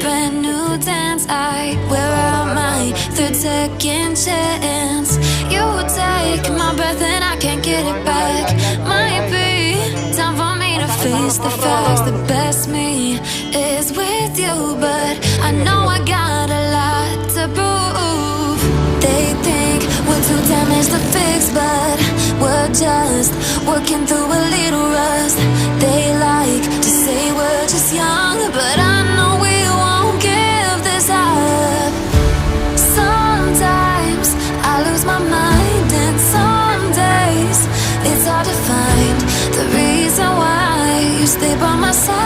brand new dance. I wear out my third second chance. You take my breath and I can't get it back. Might be time for me to face the facts. The best me is with you, but I know I got a lot to prove. They think we're too damaged to fix, but we're just working through a little rust. They like to say we're just young, but I know we won't give this up. Sometimes I lose my mind, and some days it's hard to find the reason why you stay by my side.